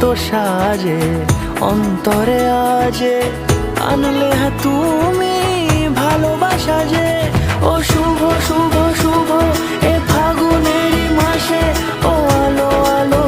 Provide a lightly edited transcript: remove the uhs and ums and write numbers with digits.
এত সাজে অন্তরে আজে আনলে হ্যাঁ তুমি ভালোবাসা যে। ও শুভ শুভ শুভ এ ফাগুনেরই মাসে, ও আলো আলো